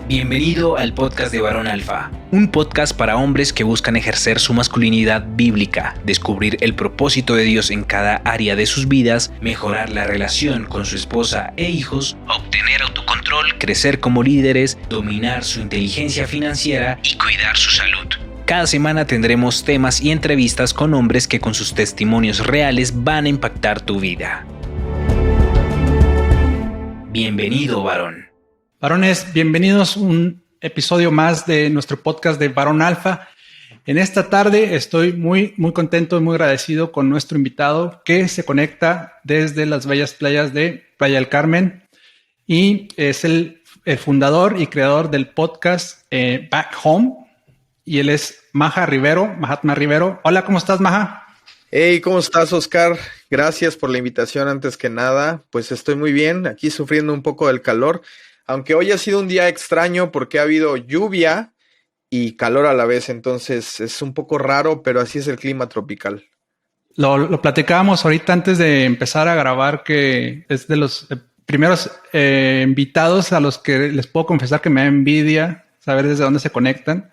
Bienvenido al podcast de Varón Alfa, un podcast para hombres que buscan ejercer su masculinidad bíblica, descubrir el propósito de Dios en cada área de sus vidas, mejorar la relación con su esposa e hijos, obtener autocontrol, crecer como líderes, dominar su inteligencia financiera y cuidar su salud. Cada semana tendremos temas y entrevistas con hombres que con sus testimonios reales van a impactar tu vida. Bienvenido, varón. Varones, bienvenidos a un episodio más de nuestro podcast de Varón Alfa. En esta tarde estoy muy contento y muy agradecido con nuestro invitado que se conecta desde las bellas playas de Playa del Carmen y es el fundador y creador del podcast Back Home y él es Mahatma Rivero. Hola, ¿cómo estás, Maha? Hey, ¿cómo estás, Oscar? Gracias por la invitación antes que nada. Pues estoy muy bien, aquí sufriendo un poco del calor. Aunque hoy ha sido un día extraño porque ha habido lluvia y calor a la vez, entonces es un poco raro, pero así es el clima tropical. Lo platicábamos ahorita antes de empezar a grabar, que es de los primeros invitados a los que les puedo confesar que me da envidia saber desde dónde se conectan,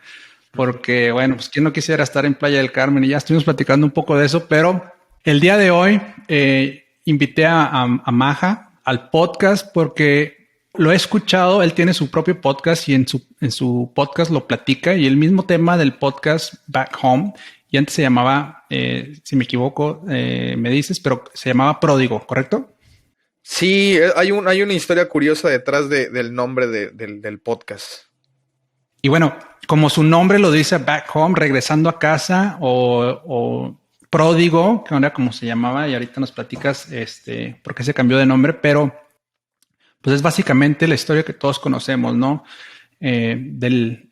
porque bueno, pues quién no quisiera estar en Playa del Carmen y ya estuvimos platicando un poco de eso, pero el día de hoy invité a Maha al podcast porque lo he escuchado, él tiene su propio podcast y en su podcast lo platica y el mismo tema del podcast Back Home, y antes se llamaba, si me equivoco, me dices, pero se llamaba Pródigo, ¿correcto? Sí, hay una historia curiosa detrás del nombre del podcast. Y bueno, como su nombre lo dice, Back Home, regresando a casa o Pródigo, que era como se llamaba, y ahorita nos platicas por qué se cambió de nombre, pero pues es básicamente la historia que todos conocemos, ¿no? Del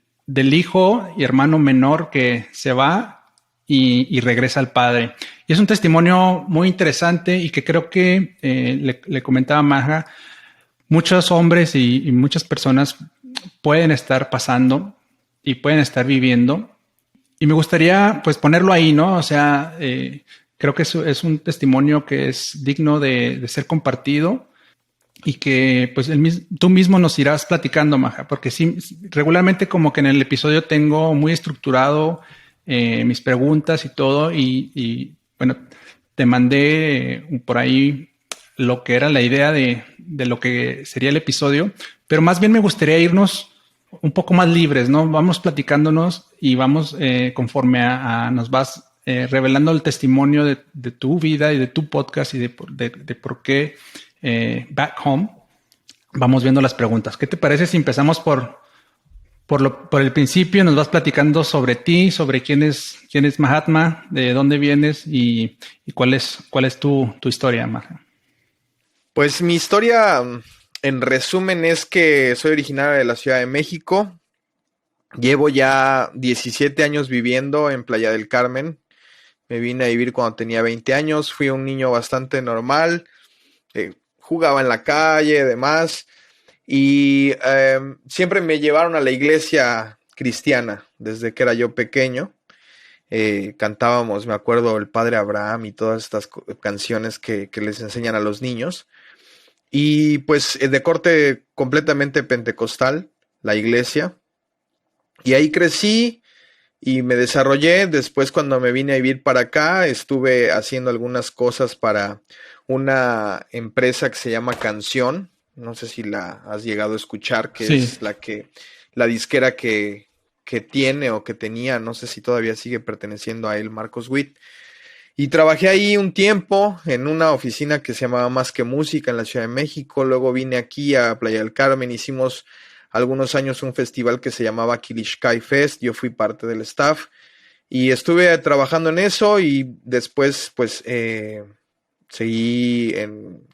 hijo y hermano menor que se va y regresa al padre. Y es un testimonio muy interesante y que creo que le comentaba a Maja, muchos hombres y muchas personas pueden estar pasando y pueden estar viviendo. Y me gustaría pues ponerlo ahí, ¿no? O sea, creo que es un testimonio que es digno de ser compartido. Y que pues tú mismo nos irás platicando, Maja, porque sí, regularmente como que en el episodio tengo muy estructurado mis preguntas y todo, y bueno, te mandé por ahí lo que era la idea de lo que sería el episodio, pero más bien me gustaría irnos un poco más libres, ¿no? Vamos platicándonos y vamos conforme nos vas revelando el testimonio de tu vida y de tu podcast y de por qué Back Home, vamos viendo las preguntas. ¿Qué te parece si empezamos por el principio? Nos vas platicando sobre ti, sobre quién es Mahatma, de dónde vienes y cuál es tu historia, Mahatma. Pues mi historia, en resumen, es que soy originario de la Ciudad de México. Llevo ya 17 años viviendo en Playa del Carmen. Me vine a vivir cuando tenía 20 años. Fui un niño bastante normal. Jugaba en la calle, demás, y siempre me llevaron a la iglesia cristiana desde que era yo pequeño. Cantábamos, me acuerdo, el Padre Abraham y todas estas canciones que les enseñan a los niños. Y pues de corte completamente pentecostal, la iglesia. Y ahí crecí y me desarrollé. Después, cuando me vine a vivir para acá, estuve haciendo algunas cosas para una empresa que se llama Canción. No sé si la has llegado a escuchar, que sí, es la disquera que tiene o que tenía, no sé si todavía sigue perteneciendo a él, Marcos Witt. Y trabajé ahí un tiempo en una oficina que se llamaba Más que Música en la Ciudad de México. Luego vine aquí a Playa del Carmen, hicimos algunos años un festival que se llamaba Kilishkai Fest. Yo fui parte del staff y estuve trabajando en eso, y después pues seguí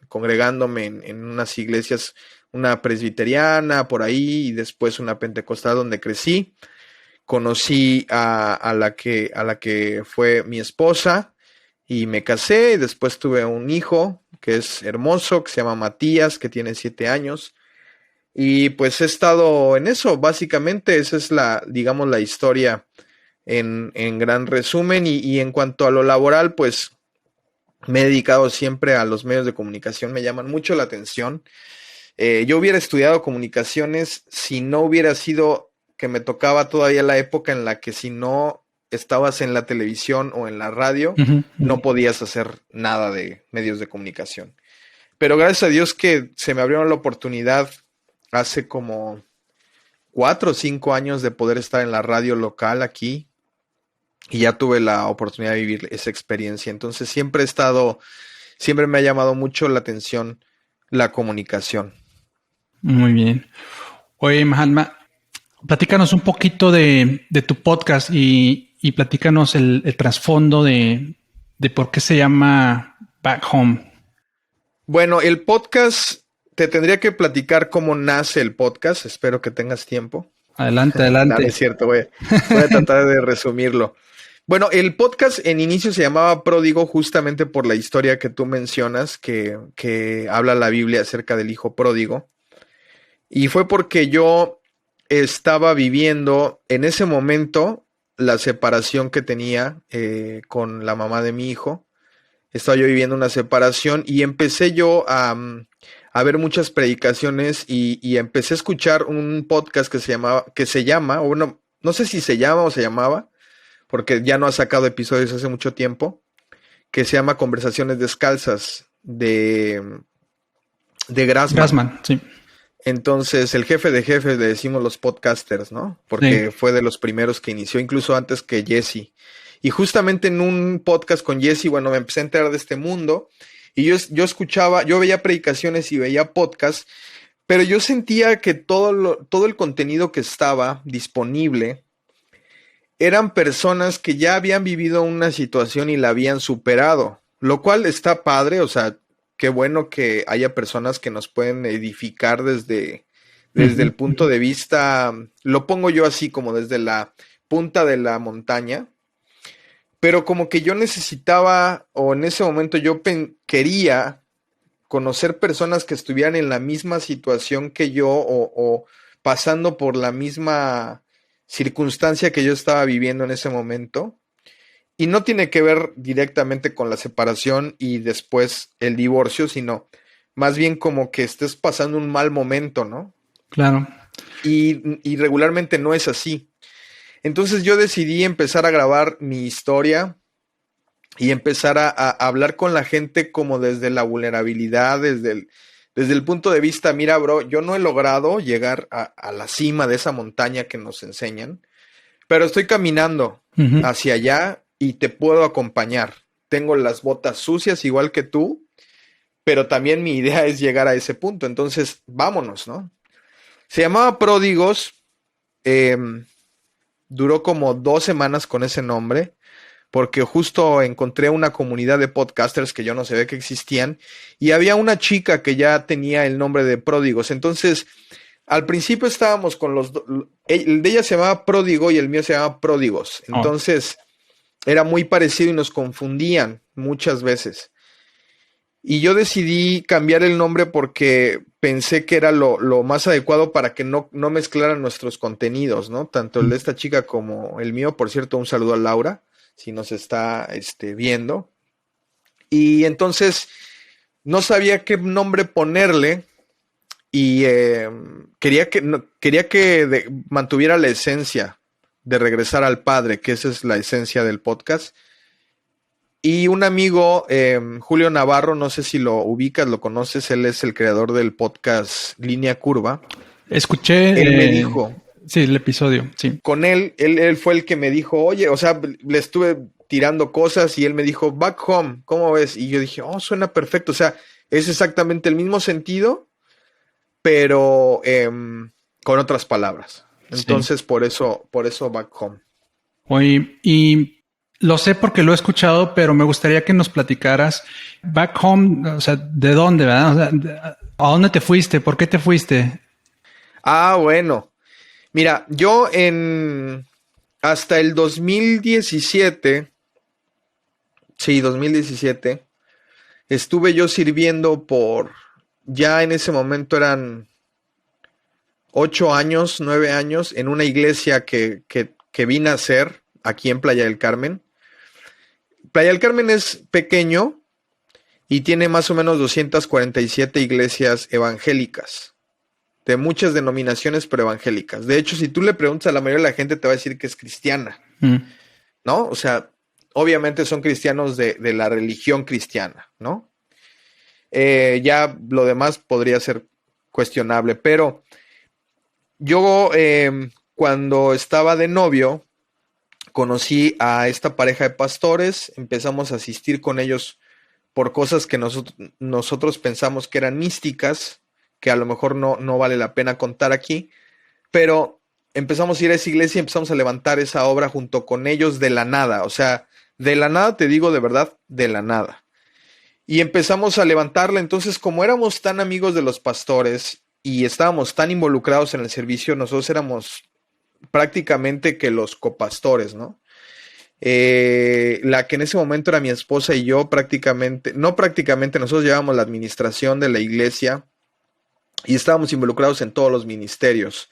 congregándome en unas iglesias, una presbiteriana por ahí y después una pentecostal donde crecí. Conocí a la que fue mi esposa y me casé, y después tuve un hijo que es hermoso, que se llama Matías, que tiene 7 años. Y pues he estado en eso, básicamente. Esa es digamos, la historia en gran resumen. Y en cuanto a lo laboral, pues me he dedicado siempre a los medios de comunicación, me llaman mucho la atención. Yo hubiera estudiado comunicaciones si no hubiera sido que me tocaba todavía la época en la que si no estabas en la televisión o en la radio, no podías hacer nada de medios de comunicación. Pero gracias a Dios que se me abrió la oportunidad hace como 4 o 5 años de poder estar en la radio local aquí y ya tuve la oportunidad de vivir esa experiencia. Entonces siempre me ha llamado mucho la atención la comunicación. Muy bien. Oye, Mahatma, platícanos un poquito de tu podcast y platícanos el trasfondo de por qué se llama Back Home. Bueno, el podcast, te tendría que platicar cómo nace el podcast. Espero que tengas tiempo. Adelante. No, es cierto, voy a tratar de resumirlo. Bueno, el podcast en inicio se llamaba Pródigo justamente por la historia que tú mencionas, que habla la Biblia acerca del hijo pródigo. Y fue porque yo estaba viviendo en ese momento la separación que tenía con la mamá de mi hijo. Estaba yo viviendo una separación y empecé yo a ver muchas predicaciones y empecé a escuchar un podcast que se llama, o no sé si se llama o se llamaba, porque ya no ha sacado episodios hace mucho tiempo, que se llama Conversaciones Descalzas de Grassman. Sí. Entonces, el jefe de jefes le decimos los podcasters, ¿no? Porque fue de los primeros que inició, incluso antes que Jesse. Y justamente en un podcast con Jesse, bueno, me empecé a enterar de este mundo y yo escuchaba, yo veía predicaciones y veía podcasts, pero yo sentía que todo el contenido que estaba disponible eran personas que ya habían vivido una situación y la habían superado, lo cual está padre, o sea, qué bueno que haya personas que nos pueden edificar desde el punto de vista, lo pongo yo así como desde la punta de la montaña. Pero como que yo necesitaba, o en ese momento yo quería conocer personas que estuvieran en la misma situación que yo o pasando por la misma circunstancia que yo estaba viviendo en ese momento. Y no tiene que ver directamente con la separación y después el divorcio, sino más bien como que estés pasando un mal momento, ¿no? Claro. Y regularmente no es así. Entonces yo decidí empezar a grabar mi historia y empezar a hablar con la gente como desde la vulnerabilidad, desde el punto de vista, mira, bro, yo no he logrado llegar a la cima de esa montaña que nos enseñan, pero estoy caminando hacia allá y te puedo acompañar. Tengo las botas sucias igual que tú, pero también mi idea es llegar a ese punto. Entonces, vámonos, ¿no? Se llamaba Pródigos. Duró como 2 semanas con ese nombre, porque justo encontré una comunidad de podcasters que yo no sabía que existían, y había una chica que ya tenía el nombre de Pródigos. Entonces, al principio estábamos con el de ella se llamaba Pródigo y el mío se llamaba Pródigos. Entonces, era muy parecido y nos confundían muchas veces. Y yo decidí cambiar el nombre porque pensé que era lo más adecuado para que no mezclaran nuestros contenidos, ¿no? Tanto el de esta chica como el mío. Por cierto, un saludo a Laura, si nos está viendo. Y entonces no sabía qué nombre ponerle y quería que mantuviera la esencia de regresar al Padre, que esa es la esencia del podcast. Y un amigo, Julio Navarro, no sé si lo ubicas, lo conoces, él es el creador del podcast Línea Curva. Escuché. Él me dijo. Sí, el episodio, sí. Con él fue el que me dijo, oye, o sea, le estuve tirando cosas y él me dijo, Back Home, ¿cómo ves? Y yo dije, suena perfecto, o sea, es exactamente el mismo sentido, pero con otras palabras. Entonces, sí. por eso Back Home. Oye, y lo sé porque lo he escuchado, pero me gustaría que nos platicaras Back Home, o sea, ¿de dónde, verdad? O sea, ¿a dónde te fuiste? ¿Por qué te fuiste? Bueno. Mira, yo hasta el 2017, estuve yo sirviendo ya en ese momento eran 8 años, 9 años, en una iglesia que vine a hacer aquí en Playa del Carmen. Playa del Carmen es pequeño y tiene más o menos 247 iglesias evangélicas. de muchas denominaciones preevangélicas. De hecho, si tú le preguntas a la mayoría de la gente, te va a decir que es cristiana, ¿no? O sea, obviamente son cristianos de la religión cristiana, ¿no? Ya lo demás podría ser cuestionable, pero yo cuando estaba de novio, conocí a esta pareja de pastores, empezamos a asistir con ellos por cosas que nosotros pensamos que eran místicas, que a lo mejor no vale la pena contar aquí, pero empezamos a ir a esa iglesia y empezamos a levantar esa obra junto con ellos de la nada, o sea, de la nada, te digo de verdad, de la nada. Y empezamos a levantarla, entonces como éramos tan amigos de los pastores y estábamos tan involucrados en el servicio, nosotros éramos prácticamente que los copastores, ¿no? La que en ese momento era mi esposa y yo nosotros llevábamos la administración de la iglesia y estábamos involucrados en todos los ministerios,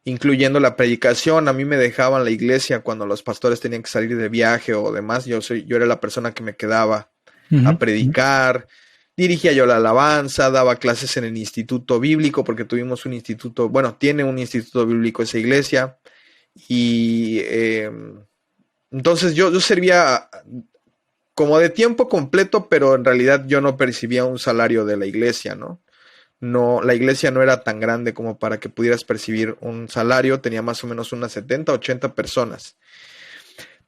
incluyendo la predicación. A mí me dejaban la iglesia cuando los pastores tenían que salir de viaje o demás. Yo era la persona que me quedaba a predicar. Dirigía yo la alabanza, daba clases en el instituto bíblico, porque tuvimos un instituto, tiene un instituto bíblico esa iglesia. Y entonces yo servía como de tiempo completo, pero en realidad yo no percibía un salario de la iglesia, ¿no? No, la iglesia no era tan grande como para que pudieras percibir un salario, tenía más o menos unas 70, 80 personas.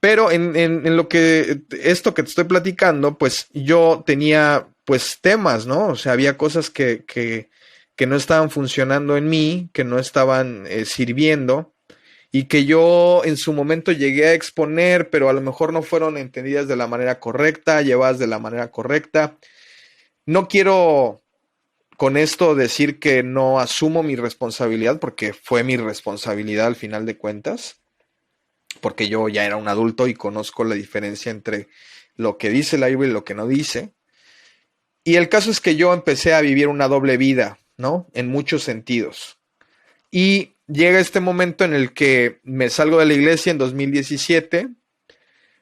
Pero en lo que, esto que te estoy platicando, pues yo tenía pues temas, ¿no? O sea, había cosas que no estaban funcionando en mí, que no estaban sirviendo, y que yo en su momento llegué a exponer, pero a lo mejor no fueron entendidas de la manera correcta, llevadas de la manera correcta. No quiero con esto decir que no asumo mi responsabilidad, porque fue mi responsabilidad al final de cuentas, porque yo ya era un adulto y conozco la diferencia entre lo que dice la Biblia y lo que no dice. Y el caso es que yo empecé a vivir una doble vida, ¿no? En muchos sentidos. Y llega este momento en el que me salgo de la iglesia en 2017.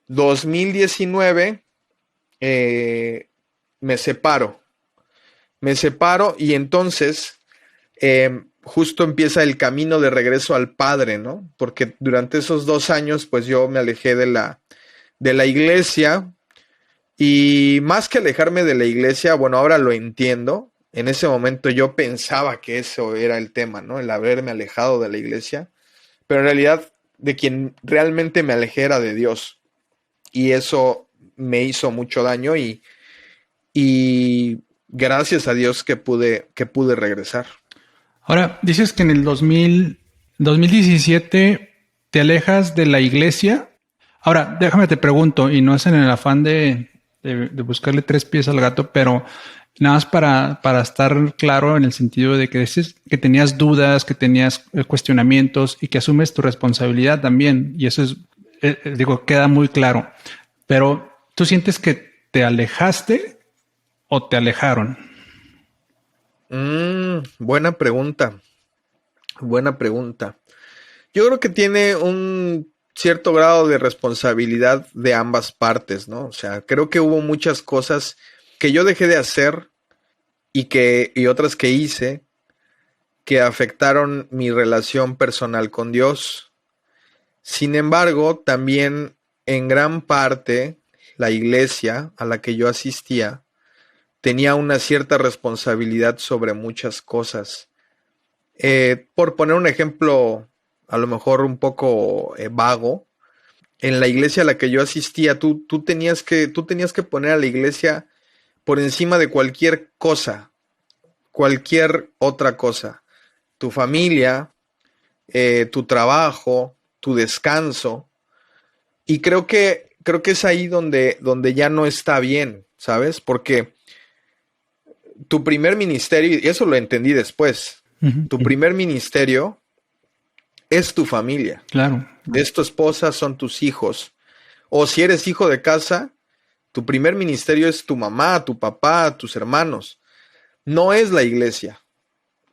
2019 me separo. Y entonces justo empieza el camino de regreso al Padre, ¿no? Porque durante esos 2 años, pues yo me alejé de la iglesia. Y más que alejarme de la iglesia, ahora lo entiendo. En ese momento yo pensaba que eso era el tema, ¿no? El haberme alejado de la iglesia. Pero en realidad, de quien realmente me alejé era de Dios. Y eso me hizo mucho daño y gracias a Dios que pude regresar. Ahora, dices que en el 2017 te alejas de la iglesia. Ahora, déjame te pregunto, y no es en el afán de buscarle 3 pies al gato, pero nada más para estar claro en el sentido de que dices que tenías dudas, que tenías cuestionamientos y que asumes tu responsabilidad también. Y eso es, queda muy claro. Pero, ¿tú sientes que te alejaste o te alejaron? Buena pregunta. Yo creo que tiene un cierto grado de responsabilidad de ambas partes, ¿no? O sea, creo que hubo muchas cosas que yo dejé de hacer y otras que hice que afectaron mi relación personal con Dios. Sin embargo, también en gran parte la iglesia a la que yo asistía tenía una cierta responsabilidad sobre muchas cosas. Por poner un ejemplo, a lo mejor un poco vago, en la iglesia a la que yo asistía, tú tenías que poner a la iglesia por encima de cualquier cosa, cualquier otra cosa. Tu familia, tu trabajo, tu descanso. Y creo que es ahí donde ya no está bien, ¿sabes? Porque tu primer ministerio, y eso lo entendí después, tu primer ministerio es tu familia. Claro. Es tu esposa, son tus hijos. O si eres hijo de casa, tu primer ministerio es tu mamá, tu papá, tus hermanos. No es la iglesia.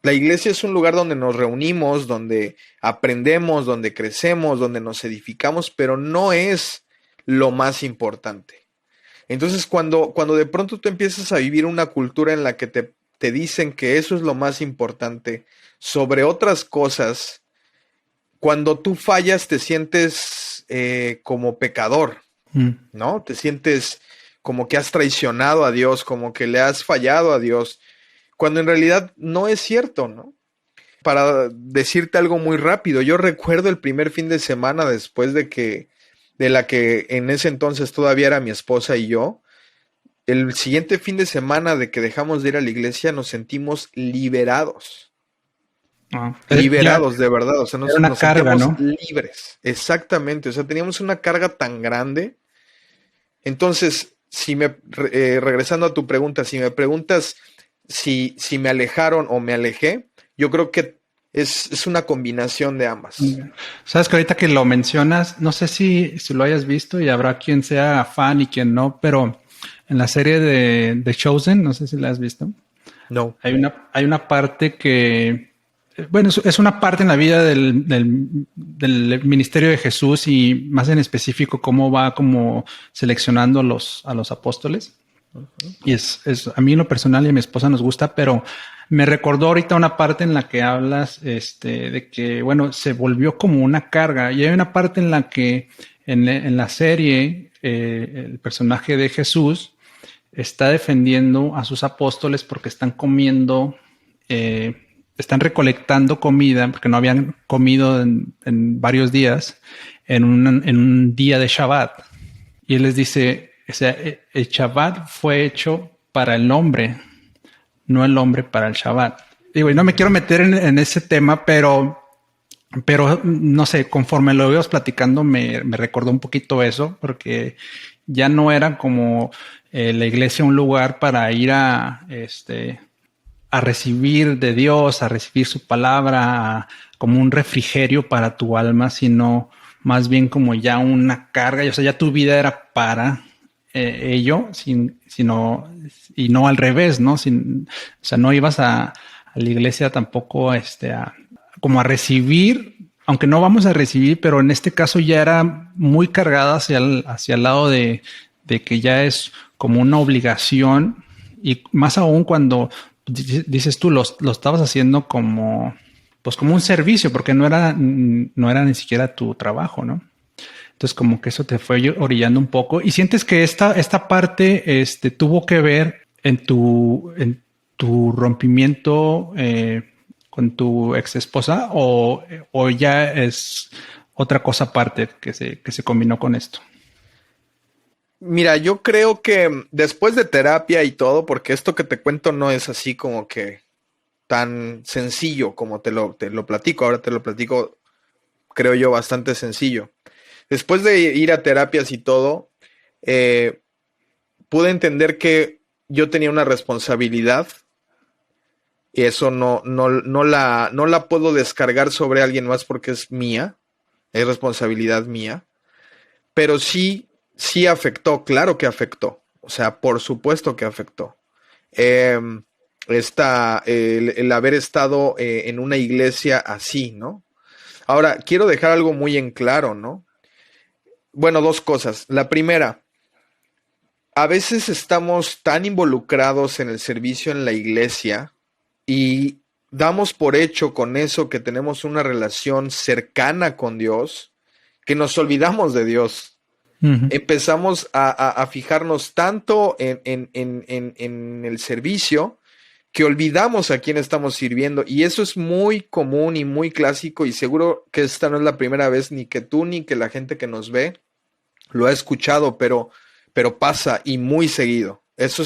La iglesia es un lugar donde nos reunimos, donde aprendemos, donde crecemos, donde nos edificamos, pero no es lo más importante. Entonces, cuando de pronto tú empiezas a vivir una cultura en la que te te dicen que eso es lo más importante sobre otras cosas, cuando tú fallas te sientes como pecador, ¿no? Te sientes como que has traicionado a Dios, como que le has fallado a Dios, cuando en realidad no es cierto, ¿no? Para decirte algo muy rápido, yo recuerdo el primer fin de semana después de la que en ese entonces todavía era mi esposa y yo. El siguiente fin de semana de que dejamos de ir a la iglesia nos sentimos liberados. Liberados, de verdad. O sea, era una nos carga, sentíamos ¿no? libres. Exactamente. O sea, teníamos una carga tan grande. Entonces, regresando a tu pregunta, si me preguntas si me alejaron o me alejé, yo creo que es una combinación de ambas. Sabes que ahorita que lo mencionas, no sé si lo hayas visto y habrá quien sea fan y quien no, pero en la serie de The Chosen, no sé si la has visto. No. Hay una parte que, bueno, es una parte en la vida del ministerio de Jesús y más en específico cómo va como seleccionando a los apóstoles. Y a mí en lo personal y a mi esposa nos gusta, pero me recordó ahorita una parte en la que hablas de que, bueno, se volvió como una carga. Y hay una parte en la que en la serie el personaje de Jesús está defendiendo a sus apóstoles porque están comiendo, están recolectando comida porque no habían comido en varios días en un día de Shabbat. Y él les dice, o sea, el Shabbat fue hecho para el hombre, no el hombre para el Shabbat. Digo, y no me quiero meter en ese tema, pero no sé, conforme lo ibas platicando me recordó un poquito eso, porque ya no era como la iglesia un lugar para ir a recibir de Dios, a recibir su palabra, como un refrigerio para tu alma, sino más bien como ya una carga. O sea, ya tu vida era para ello, y no al revés, ¿no? O sea, no ibas a la iglesia tampoco como a recibir, aunque no vamos a recibir, pero en este caso ya era muy cargada hacia el lado de que ya es como una obligación, y más aún cuando dices tú, lo estabas haciendo como, pues como un servicio, porque no era ni siquiera tu trabajo, ¿no? Entonces como que eso te fue orillando un poco. ¿Y sientes que esta parte tuvo que ver en tu rompimiento con tu ex esposa, o ya es otra cosa aparte que se combinó con esto? Mira, yo creo que después de terapia y todo, porque esto que te cuento no es así como que tan sencillo como te lo platico, ahora te lo platico, creo yo, bastante sencillo. Después de ir a terapias y todo, pude entender que yo tenía una responsabilidad y eso no la puedo descargar sobre alguien más porque es mía, es responsabilidad mía, pero sí afectó, claro que afectó, o sea, por supuesto que afectó. El haber estado en una iglesia así, ¿no? Ahora, quiero dejar algo muy en claro, ¿no? Bueno, dos cosas. La primera, a veces estamos tan involucrados en el servicio en la iglesia y damos por hecho con eso que tenemos una relación cercana con Dios, que nos olvidamos de Dios. Uh-huh. Empezamos a fijarnos tanto en el servicio que olvidamos a quién estamos sirviendo, y eso es muy común y muy clásico, y seguro que esta no es la primera vez ni que tú ni que la gente que nos ve lo ha escuchado, pero pasa y muy seguido. Eso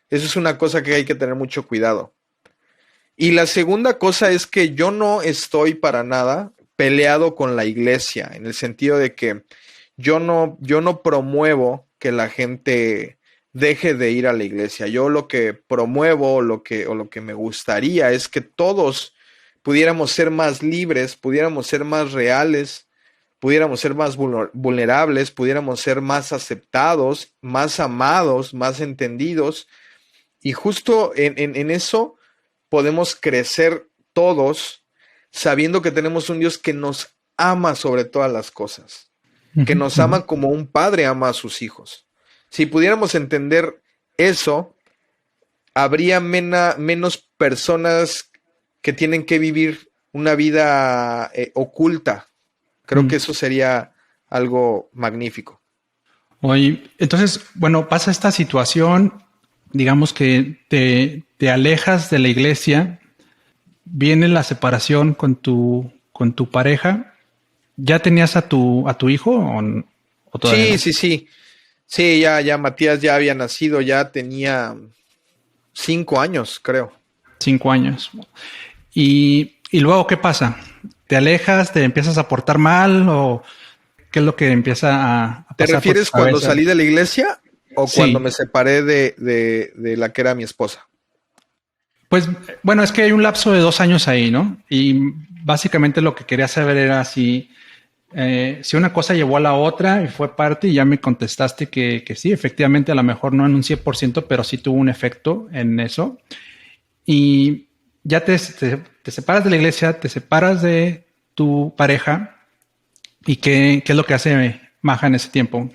es una cosa que hay que tener mucho cuidado. Y la segunda cosa es que yo no estoy para nada peleado con la iglesia, en el sentido de que yo no promuevo que la gente deje de ir a la iglesia. Yo lo que promuevo o lo que me gustaría es que todos pudiéramos ser más libres, pudiéramos ser más reales, pudiéramos ser más vulnerables, pudiéramos ser más aceptados, más amados, más entendidos. Y justo en eso podemos crecer todos sabiendo que tenemos un Dios que nos ama sobre todas las cosas, que nos ama como un padre ama a sus hijos. Si pudiéramos entender eso, habría menos personas que tienen que vivir una vida oculta. Creo que eso sería algo magnífico. Oye, entonces, bueno, pasa esta situación, digamos que te alejas de la iglesia, viene la separación con tu pareja. ¿Ya tenías a tu hijo o todavía no? Sí. Sí, ya Matías ya había nacido, ya tenía 5 años, creo. 5 años. Y luego, ¿qué pasa? ¿Te alejas? ¿Te empiezas a portar mal? ¿O qué es lo que empieza a ¿Te pasar por tu refieres cuando cabeza? salí de la iglesia o Sí. cuando me separé de la que era mi esposa? Pues bueno, es que hay un lapso de 2 años ahí, ¿no? Y básicamente lo que quería saber era si una cosa llevó a la otra y fue parte, y ya me contestaste que sí, efectivamente, a lo mejor no en un 100%, pero sí tuvo un efecto en eso. Y ya te separas de la iglesia, te separas de tu pareja. ¿Y qué es lo que hace Maja en ese tiempo?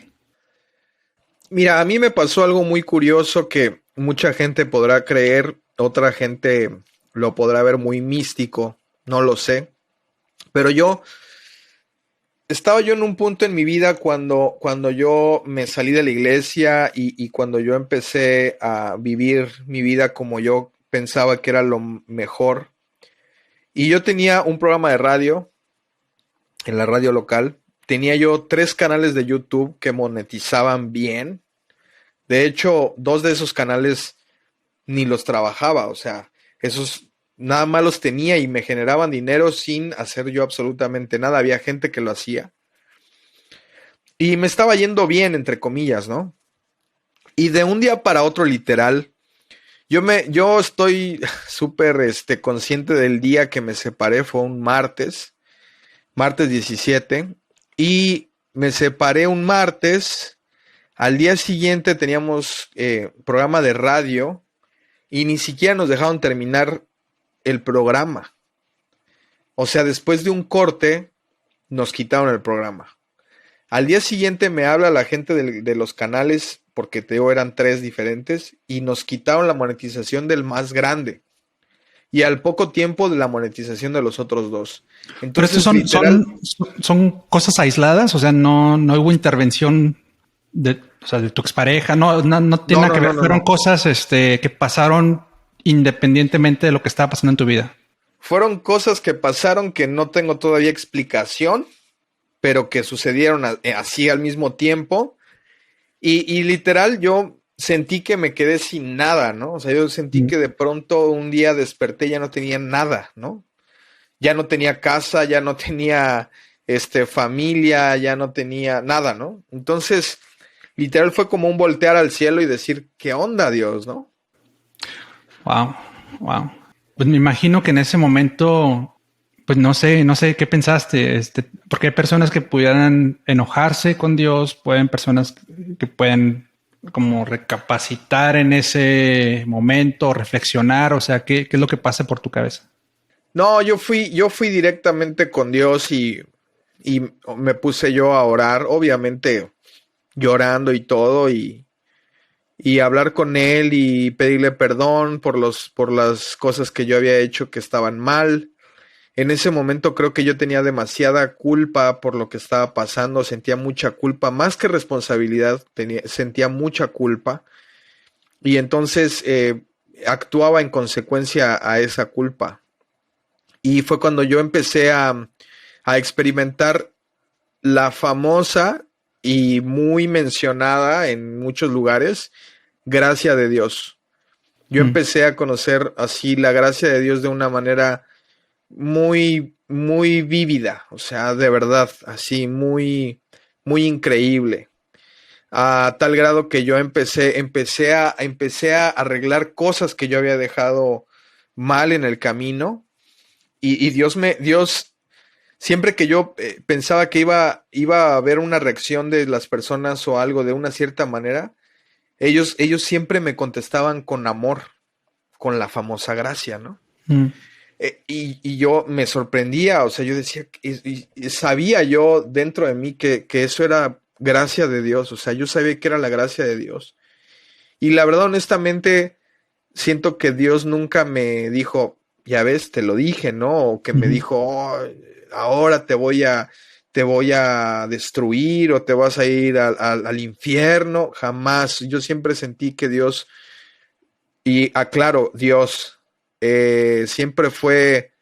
Mira, a mí me pasó algo muy curioso que mucha gente podrá creer, otra gente lo podrá ver muy místico, no lo sé. Pero estaba yo en un punto en mi vida cuando yo me salí de la iglesia y cuando yo empecé a vivir mi vida como yo pensaba que era lo mejor. Y yo tenía un programa de radio en la radio local. Tenía yo 3 canales de YouTube que monetizaban bien. De hecho, 2 de esos canales ni los trabajaba. O sea, esos nada más los tenía y me generaban dinero sin hacer yo absolutamente nada. Había gente que lo hacía. Y me estaba yendo bien, entre comillas, ¿no? Y de un día para otro, literal, yo estoy súper consciente del día que me separé. Fue un martes 17, y me separé un martes. Al día siguiente teníamos programa de radio y ni siquiera nos dejaron terminar el programa. O sea, después de un corte nos quitaron el programa. Al día siguiente me habla la gente de los canales, porque te digo, eran 3 diferentes, y nos quitaron la monetización del más grande. Y al poco tiempo de la monetización de los otros 2. Entonces, pero literal, son cosas aisladas, o sea, no hubo intervención de tu expareja, no tiene nada que ver, fueron cosas que pasaron independientemente de lo que estaba pasando en tu vida. Fueron cosas que pasaron que no tengo todavía explicación, pero que sucedieron así al mismo tiempo. Y literal, yo sentí que me quedé sin nada, ¿no? O sea, yo sentí que de pronto un día desperté y ya no tenía nada, ¿no? Ya no tenía casa, ya no tenía familia, ya no tenía nada, ¿no? Entonces, literal fue como un voltear al cielo y decir, ¿qué onda, Dios, no? Wow. Pues me imagino que en ese momento, pues no sé qué pensaste, porque hay personas que pudieran enojarse con Dios, personas que pueden como recapacitar en ese momento, reflexionar, o sea, ¿qué es lo que pasa por tu cabeza? No, yo fui directamente con Dios y me puse yo a orar, obviamente llorando y todo, y hablar con él y pedirle perdón por las cosas que yo había hecho que estaban mal. En ese momento creo que yo tenía demasiada culpa por lo que estaba pasando, sentía mucha culpa, más que responsabilidad, sentía mucha culpa, y entonces actuaba en consecuencia a esa culpa. Y fue cuando yo empecé a experimentar la famosa y muy mencionada en muchos lugares gracia de Dios. Yo empecé a conocer así la gracia de Dios de una manera muy, muy vívida, o sea, de verdad, así muy, muy increíble. A tal grado que yo empecé a arreglar cosas que yo había dejado mal en el camino, y Dios siempre que yo pensaba que iba a haber una reacción de las personas o algo de una cierta manera, ellos siempre me contestaban con amor, con la famosa gracia, ¿no? Y yo me sorprendía, o sea, yo decía, y sabía yo dentro de mí que eso era gracia de Dios, o sea, yo sabía que era la gracia de Dios. Y la verdad, honestamente, siento que Dios nunca me dijo, ya ves, te lo dije, ¿no? O que me dijo, "Oh, ahora te voy a destruir o te vas a ir al infierno". Jamás. Yo siempre sentí que Dios, y aclaro, Dios siempre fue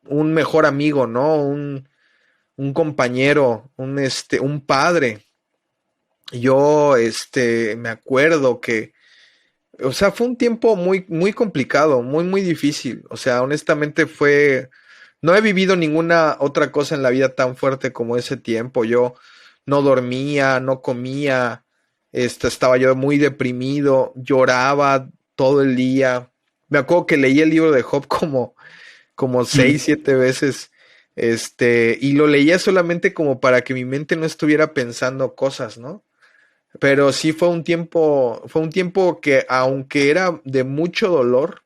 un mejor amigo, ¿no? Un compañero, un padre. Yo, me acuerdo que, o sea, fue un tiempo muy, muy complicado, muy, muy difícil. O sea, honestamente no he vivido ninguna otra cosa en la vida tan fuerte como ese tiempo. Yo no dormía, no comía, estaba yo muy deprimido, lloraba todo el día. Me acuerdo que leí el libro de Job como 6, 7 veces, y lo leía solamente como para que mi mente no estuviera pensando cosas, ¿no? Pero sí fue un tiempo que, aunque era de mucho dolor,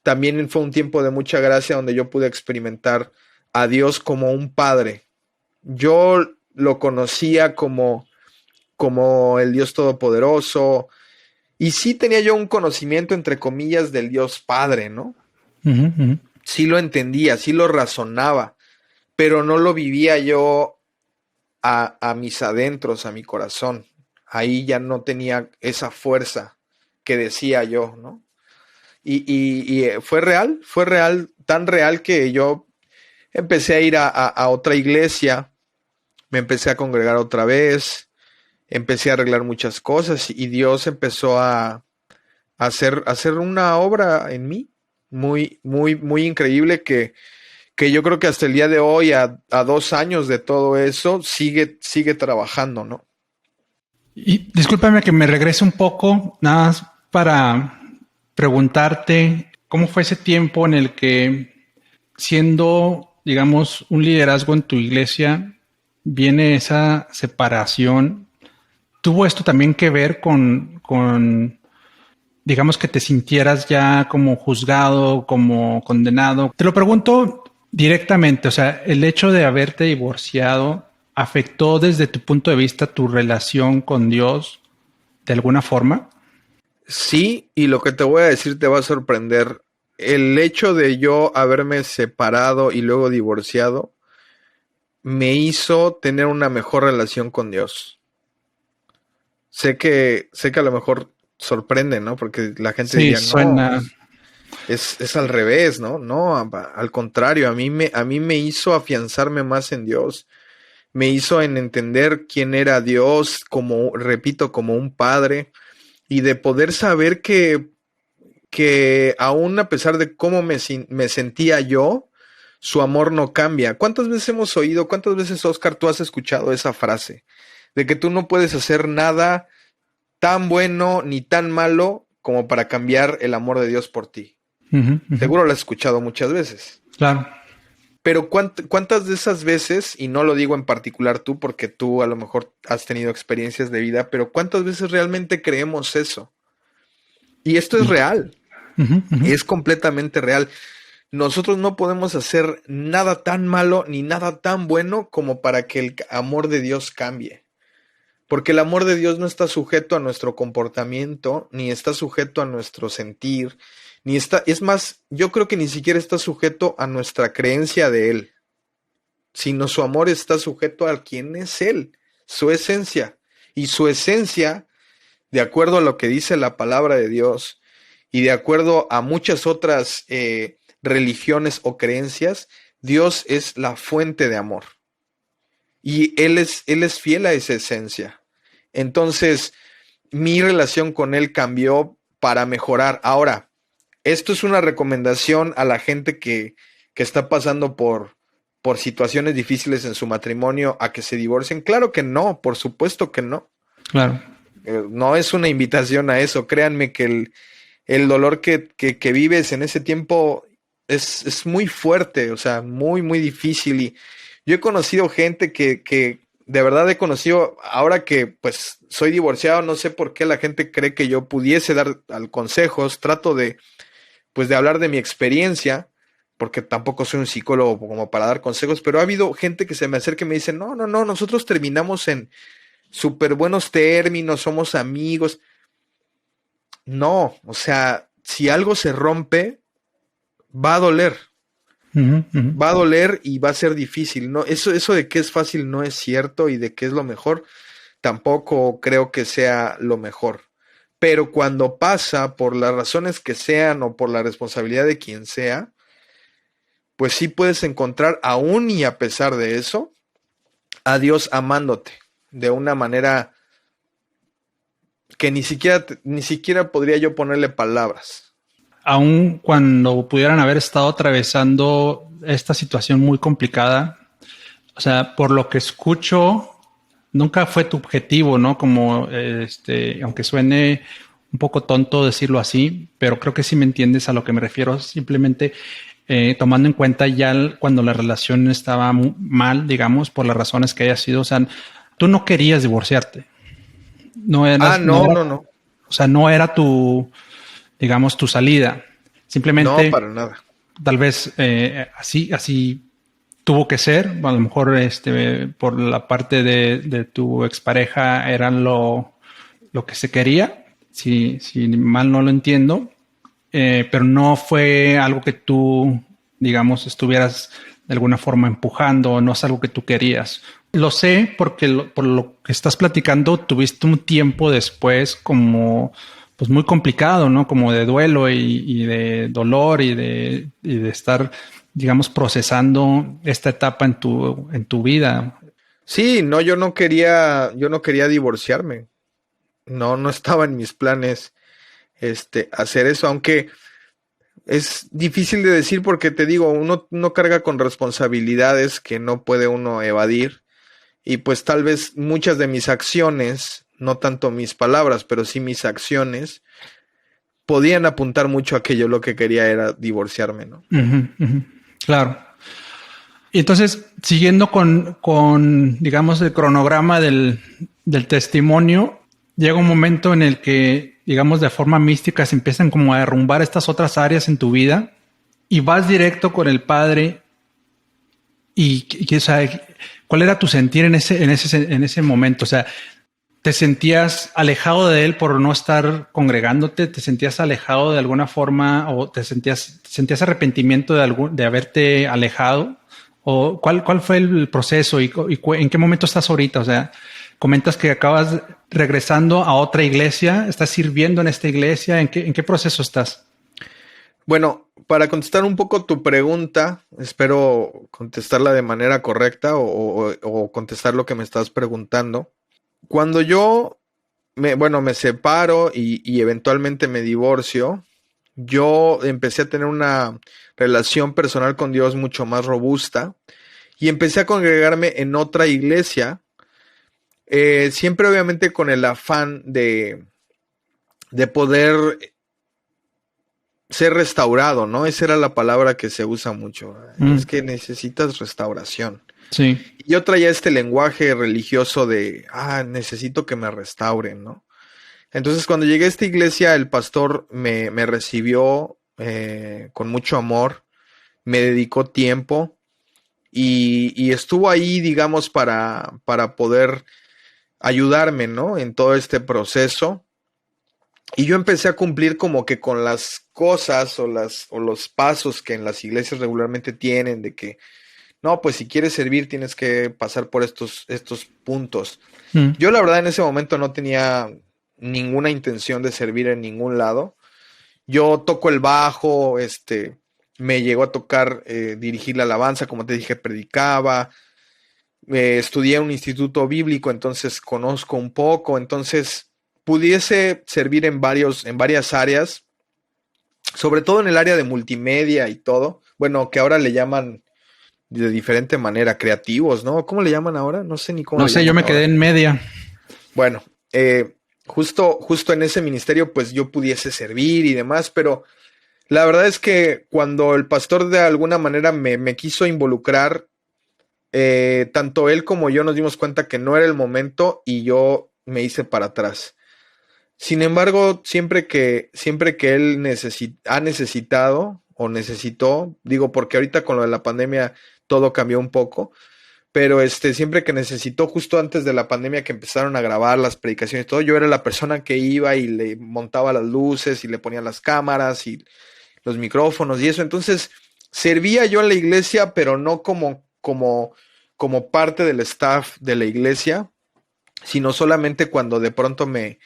también fue un tiempo de mucha gracia donde yo pude experimentar a Dios como un padre. Yo lo conocía como el Dios Todopoderoso, y sí tenía yo un conocimiento, entre comillas, del Dios Padre, ¿no? Sí lo entendía, sí lo razonaba, pero no lo vivía yo a mis adentros, a mi corazón. Ahí ya no tenía esa fuerza que decía yo, ¿no? Y fue real, tan real que yo empecé a ir a otra iglesia, me empecé a congregar otra vez, empecé a arreglar muchas cosas y Dios empezó a hacer una obra en mí muy, muy, muy increíble que yo creo que hasta el día de hoy, a 2 años de todo eso, sigue trabajando, ¿no? Y discúlpame que me regrese un poco, nada más para preguntarte cómo fue ese tiempo en el que, siendo, digamos, un liderazgo en tu iglesia, viene esa separación. ¿Tuvo esto también que ver con, digamos, que te sintieras ya como juzgado, como condenado? Te lo pregunto directamente, o sea, el hecho de haberte divorciado afectó desde tu punto de vista tu relación con Dios de alguna forma. Sí, y lo que te voy a decir te va a sorprender. El hecho de yo haberme separado y luego divorciado me hizo tener una mejor relación con Dios. Sé que a lo mejor sorprende, ¿no? Porque la gente Sí, diría, no, suena. es al revés, ¿no? No, al contrario, a mí me hizo afianzarme más en Dios. Me hizo en entender quién era Dios, como, repito, como un padre, y de poder saber que aún a pesar de cómo me sentía yo, su amor no cambia. ¿Cuántas veces hemos oído, cuántas veces, Oscar, tú has escuchado esa frase? De que tú no puedes hacer nada tan bueno ni tan malo como para cambiar el amor de Dios por ti. Seguro lo has escuchado muchas veces. Claro. Pero ¿cuántas de esas veces, y no lo digo en particular tú, porque tú a lo mejor has tenido experiencias de vida, pero cuántas veces realmente creemos eso? Y esto es real, es completamente real. Nosotros no podemos hacer nada tan malo ni nada tan bueno como para que el amor de Dios cambie. Porque el amor de Dios no está sujeto a nuestro comportamiento, ni está sujeto a nuestro sentir, es más, yo creo que ni siquiera está sujeto a nuestra creencia de Él, sino su amor está sujeto a quién es Él, su esencia. Y su esencia, de acuerdo a lo que dice la palabra de Dios y de acuerdo a muchas otras religiones o creencias, Dios es la fuente de amor. Y Él es fiel a esa esencia. Entonces, mi relación con Él cambió para mejorar. Ahora, esto es una recomendación a la gente que está pasando por situaciones difíciles en su matrimonio, a que se divorcien. Claro que no, por supuesto que no. Claro. No es una invitación a eso. Créanme que el dolor que vives en ese tiempo es muy fuerte, o sea, muy, muy difícil. Y yo he conocido gente que de verdad he conocido, ahora que pues soy divorciado, no sé por qué la gente cree que yo pudiese dar consejos. Trato de hablar de mi experiencia, porque tampoco soy un psicólogo como para dar consejos, pero ha habido gente que se me acerca y me dice, no, nosotros terminamos en súper buenos términos, somos amigos. no, o sea, si algo se rompe, va a doler. Va a doler y va a ser difícil. No, eso de que es fácil no es cierto, y de que es lo mejor, tampoco creo que sea lo mejor. Pero cuando pasa, por las razones que sean o por la responsabilidad de quien sea, pues sí puedes encontrar, aún y a pesar de eso, a Dios amándote de una manera que ni siquiera podría yo ponerle palabras. Aun cuando pudieran haber estado atravesando esta situación muy complicada, o sea, por lo que escucho, nunca fue tu objetivo, ¿no? Como, aunque suene un poco tonto decirlo así, pero creo que sí me entiendes a lo que me refiero. Simplemente tomando en cuenta ya cuando la relación estaba mal, digamos, por las razones que haya sido. O sea, tú no querías divorciarte. No eras, No. o sea, no era tu, digamos, tu salida. No, Simplemente, para nada. tal vez así tuvo que ser. A lo mejor por la parte de tu expareja eran lo que se quería, si mal no lo entiendo, pero no fue algo que tú, digamos, estuvieras de alguna forma empujando, no es algo que tú querías. Lo sé porque por lo que estás platicando, tuviste un tiempo después como pues muy complicado, ¿no? Como de duelo y de dolor y de estar, digamos, procesando esta etapa en tu vida. Sí, no, yo no quería divorciarme. No estaba en mis planes hacer eso, aunque es difícil de decir porque te digo, uno no carga con responsabilidades que no puede uno evadir, y pues tal vez muchas de mis acciones, no tanto mis palabras, pero sí mis acciones, podían apuntar mucho a que yo lo que quería era divorciarme, ¿no? Ujú, ujú. Claro. Y entonces, siguiendo con, digamos, el cronograma del testimonio, llega un momento en el que, digamos, de forma mística se empiezan como a derrumbar estas otras áreas en tu vida y vas directo con el padre o sea, ¿cuál era tu sentir en ese momento? O sea, ¿te sentías alejado de él por no estar congregándote? ¿Te sentías alejado de alguna forma o sentías arrepentimiento de haberte alejado? ¿O cuál fue el proceso y en qué momento estás ahorita? O sea, comentas que acabas regresando a otra iglesia, estás sirviendo en esta iglesia, ¿en qué proceso estás? Bueno, para contestar un poco tu pregunta, espero contestarla de manera correcta o contestar lo que me estás preguntando. Cuando yo me separo y eventualmente me divorcio, yo empecé a tener una relación personal con Dios mucho más robusta y empecé a congregarme en otra iglesia, siempre obviamente con el afán de poder ser restaurado, ¿no? Esa era la palabra que se usa mucho. Es que necesitas restauración. Sí. Y yo traía este lenguaje religioso de, necesito que me restauren, ¿no? Entonces, cuando llegué a esta iglesia, el pastor me recibió con mucho amor, me dedicó tiempo y estuvo ahí, digamos, para poder ayudarme, ¿no? En todo este proceso. Y yo empecé a cumplir como que con las cosas o los pasos que en las iglesias regularmente tienen, de que, no, pues si quieres servir tienes que pasar por estos puntos. Yo la verdad en ese momento no tenía ninguna intención de servir en ningún lado. Yo toco el bajo, me llegó a tocar dirigir la alabanza, como te dije, predicaba, estudié en un instituto bíblico, entonces conozco un poco, entonces pudiese servir en varias áreas, sobre todo en el área de multimedia y todo, bueno, que ahora le llaman de diferente manera, creativos, ¿no? ¿Cómo le llaman ahora? No sé ni cómo No le sé, yo llaman me ahora. quedé en media. Bueno, justo en ese ministerio, pues yo pudiese servir y demás, pero la verdad es que cuando el pastor de alguna manera me quiso involucrar, tanto él como yo nos dimos cuenta que no era el momento y yo me hice para atrás. Sin embargo, siempre que él ha necesitado o necesitó, digo porque ahorita con lo de la pandemia todo cambió un poco, pero siempre que necesitó, justo antes de la pandemia que empezaron a grabar las predicaciones y todo, yo era la persona que iba y le montaba las luces y le ponía las cámaras y los micrófonos y eso. Entonces, servía yo en la iglesia, pero no como parte del staff de la iglesia, sino solamente cuando de pronto me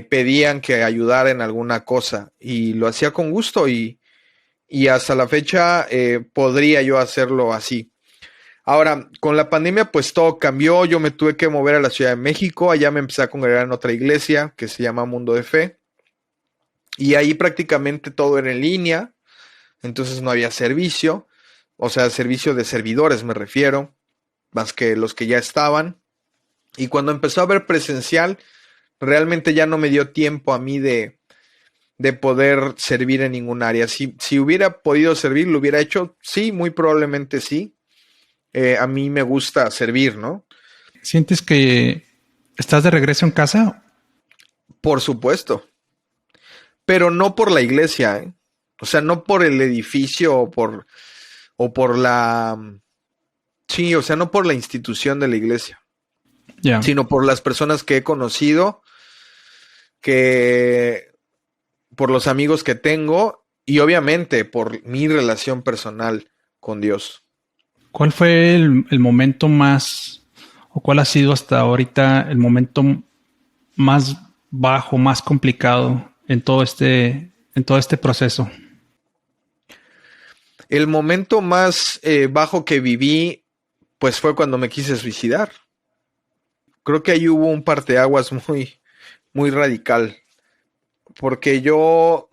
pedían que ayudara en alguna cosa, y lo hacía con gusto, y hasta la fecha podría yo hacerlo así. Ahora, con la pandemia pues todo cambió, yo me tuve que mover a la Ciudad de México, allá me empecé a congregar en otra iglesia que se llama Mundo de Fe, y ahí prácticamente todo era en línea, entonces no había servicio, o sea, servicio de servidores me refiero, más que los que ya estaban, y cuando empezó a haber presencial, realmente ya no me dio tiempo a mí de poder servir en ningún área. Si hubiera podido servir, lo hubiera hecho, sí, muy probablemente sí. A mí me gusta servir, ¿no? ¿Sientes que estás de regreso en casa? Por supuesto, pero no por la iglesia, ¿eh? O sea, no por el edificio o por la... Sí, o sea, no por la institución de la iglesia, Ya. sino por las personas que he conocido, por los amigos que tengo y obviamente por mi relación personal con Dios. ¿Cuál fue el momento más, o cuál ha sido hasta ahorita el momento más bajo, más complicado en todo este proceso? El momento más bajo que viví, pues fue cuando me quise suicidar. Creo que ahí hubo un parteaguas muy, muy radical, porque yo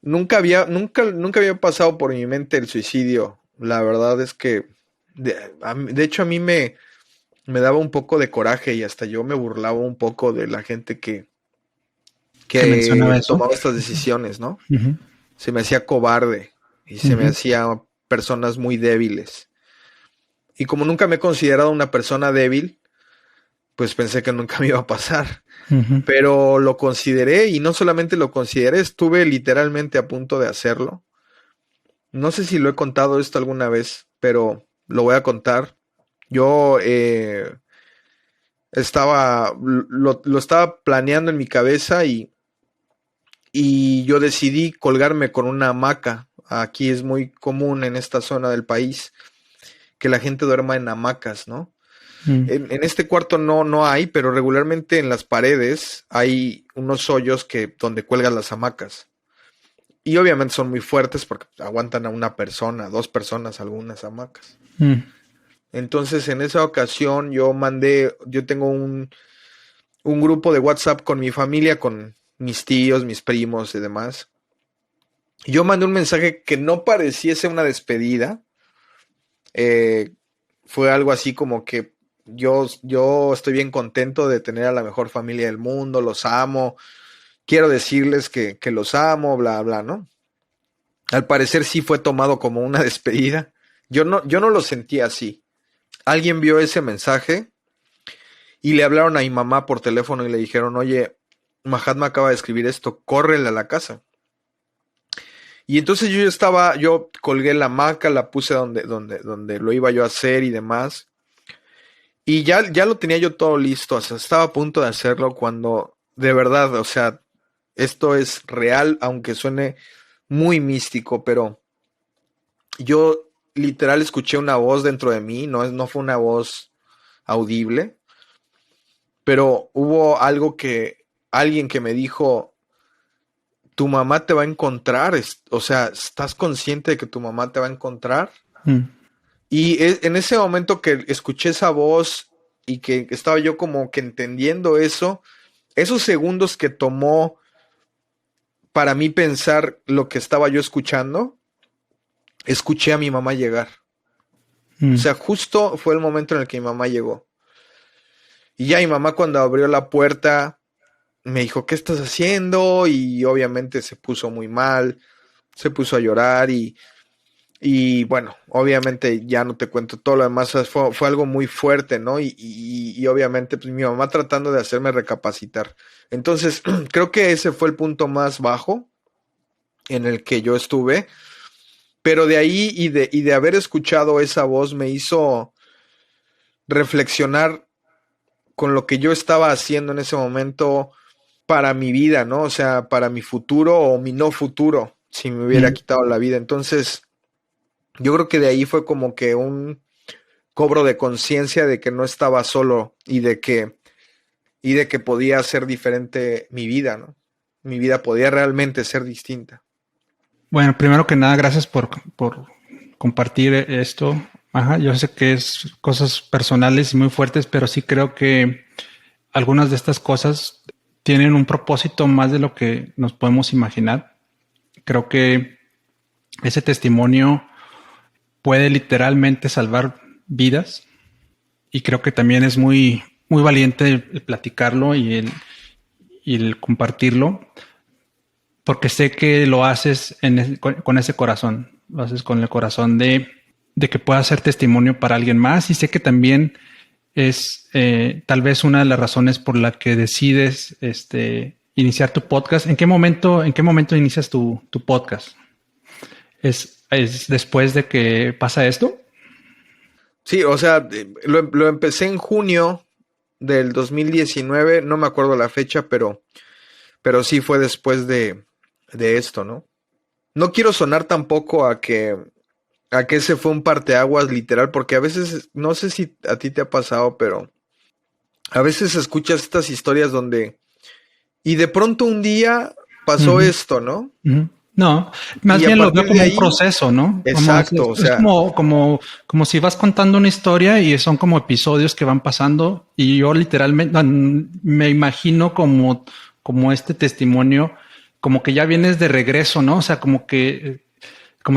nunca había pasado por mi mente el suicidio. La verdad es que, de hecho, a mí me daba un poco de coraje y hasta yo me burlaba un poco de la gente que mencionaba eso. tomaba estas decisiones, ¿no? Uh-huh. Se me hacía cobarde y se me hacía personas muy débiles. Y como nunca me he considerado una persona débil, pues pensé que nunca me iba a pasar. Uh-huh. Pero lo consideré, y no solamente lo consideré, estuve literalmente a punto de hacerlo. No sé si lo he contado esto alguna vez, pero lo voy a contar. Yo lo estaba planeando en mi cabeza y yo decidí colgarme con una hamaca. Aquí es muy común en esta zona del país que la gente duerma en hamacas, ¿no? En este cuarto no hay, pero regularmente en las paredes hay unos hoyos donde cuelgan las hamacas. Y obviamente son muy fuertes porque aguantan a una persona, 2 personas, algunas hamacas. Entonces, en esa ocasión yo tengo un grupo de WhatsApp con mi familia, con mis tíos, mis primos y demás. Yo mandé un mensaje que no pareciese una despedida. Fue algo así como que yo estoy bien contento de tener a la mejor familia del mundo, los amo, quiero decirles que los amo, bla, bla, ¿no? Al parecer sí fue tomado como una despedida. Yo no lo sentí así. Alguien vio ese mensaje y le hablaron a mi mamá por teléfono y le dijeron, oye, Mahatma acaba de escribir esto, córrele a la casa. Y entonces yo colgué la hamaca, la puse donde lo iba yo a hacer y demás. Y ya lo tenía yo todo listo, o sea, estaba a punto de hacerlo cuando, de verdad, o sea, esto es real, aunque suene muy místico, pero yo literal escuché una voz dentro de mí, no fue una voz audible, pero hubo alguien que me dijo, tu mamá te va a encontrar, o sea, ¿estás consciente de que tu mamá te va a encontrar? Y en ese momento que escuché esa voz y que estaba yo como que entendiendo eso, esos segundos que tomó para mí pensar lo que estaba yo escuchando, escuché a mi mamá llegar. O sea, justo fue el momento en el que mi mamá llegó. Y ya mi mamá, cuando abrió la puerta, me dijo, ¿qué estás haciendo? Y obviamente se puso muy mal, se puso a llorar y bueno, obviamente ya no te cuento todo lo demás, fue algo muy fuerte, ¿no? Y obviamente pues mi mamá tratando de hacerme recapacitar. Entonces, creo que ese fue el punto más bajo en el que yo estuve, Pero de ahí y de haber escuchado esa voz me hizo reflexionar con lo que yo estaba haciendo en ese momento para mi vida, ¿no? O sea, para mi futuro o mi no futuro, si me hubiera quitado la vida. Entonces, yo creo que de ahí fue como que un cobro de conciencia de que no estaba solo y de que podía ser diferente mi vida, ¿no? Mi vida podía realmente ser distinta. Bueno, primero que nada, gracias por compartir esto. Ajá, yo sé que es cosas personales y muy fuertes, pero sí creo que algunas de estas cosas tienen un propósito más de lo que nos podemos imaginar. Creo que ese testimonio puede literalmente salvar vidas y creo que también es muy, muy valiente el platicarlo y el compartirlo, porque sé que lo haces con ese corazón, lo haces con el corazón de que pueda ser testimonio para alguien más, y sé que también es tal vez una de las razones por la que decides iniciar tu podcast. ¿En qué momento inicias tu podcast? ¿Es después de que pasa esto? Sí, o sea, lo empecé en junio del 2019, no me acuerdo la fecha, pero sí fue después de esto, ¿no? No quiero sonar tampoco a que ese fue un parteaguas literal, porque a veces, no sé si a ti te ha pasado, pero a veces escuchas estas historias donde, y de pronto un día pasó esto, ¿no? No, más bien lo veo como un proceso, ¿no? Exacto, o sea, es como si vas contando una historia y son como episodios que van pasando, y yo literalmente me imagino como este testimonio, como que ya vienes de regreso, ¿no? O sea, como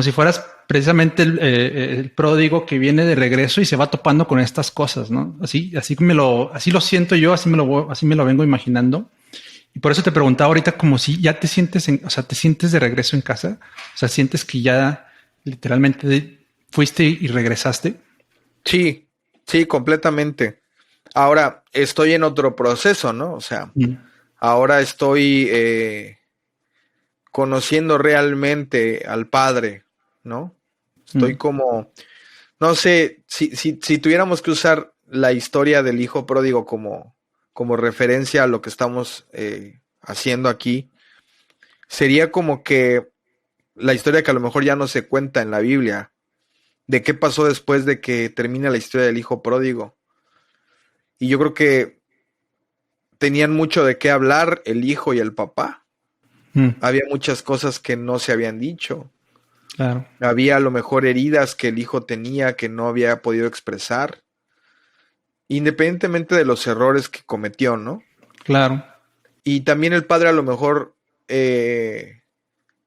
si fueras precisamente el pródigo que viene de regreso y se va topando con estas cosas, ¿no? Así lo siento yo, así me lo vengo imaginando. Y por eso te preguntaba ahorita como si ya te sientes te sientes de regreso en casa. O sea, sientes que ya literalmente fuiste y regresaste. Sí, completamente. Ahora estoy en otro proceso, ¿no? O sea, ahora estoy conociendo realmente al Padre, ¿no? Estoy como, no sé, si tuviéramos que usar la historia del hijo pródigo como referencia a lo que estamos haciendo aquí, sería como que la historia que a lo mejor ya no se cuenta en la Biblia, de qué pasó después de que termina la historia del hijo pródigo. Y yo creo que tenían mucho de qué hablar el hijo y el papá. Había muchas cosas que no se habían dicho. Claro. Había a lo mejor heridas que el hijo tenía que no había podido expresar, independientemente de los errores que cometió, ¿no? Claro. Y también el padre a lo mejor